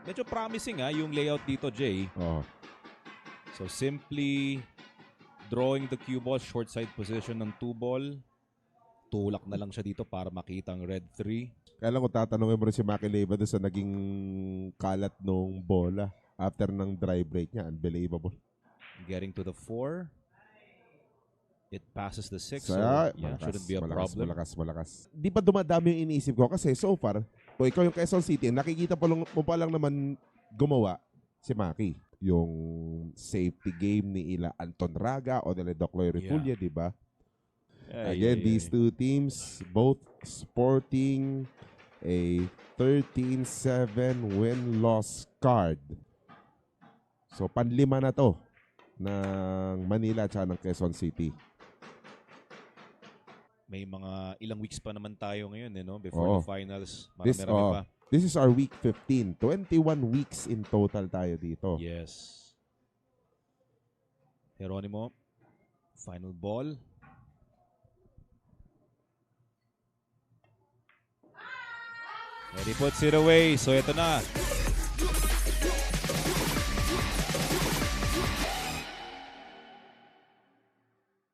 Medyo promising yung layout dito, Jay. Oh. So simply drawing the cue ball, short side position ng 2 ball. Tulak na lang siya dito para makita ang red 3. Kaya lang kung tatanungin mo rin si Maki Leyva doon sa naging kalat nung bola after ng dry break niya. Unbelievable. Getting to the 4. It passes the 6, So, so yeah, malakas, shouldn't be a problem. Malakas. Di ba dumadami yung iniisip ko? Kasi so far, kung ikaw yung Quezon City, nakikita mo pa lang naman gumawa si Maki. Yung safety game ni ila Anton Raga o nila Doc Loy Refulia, di ba? Again, these two teams, both sporting a 13-7 win-loss card. So, panlima na to ng Manila at ng Quezon City. May mga ilang weeks pa naman tayo ngayon, no? Before the finals. Marami pa. This is our week 15. 21 weeks in total tayo dito. Yes. Geronimo, final ball. And he puts it away. So ito na.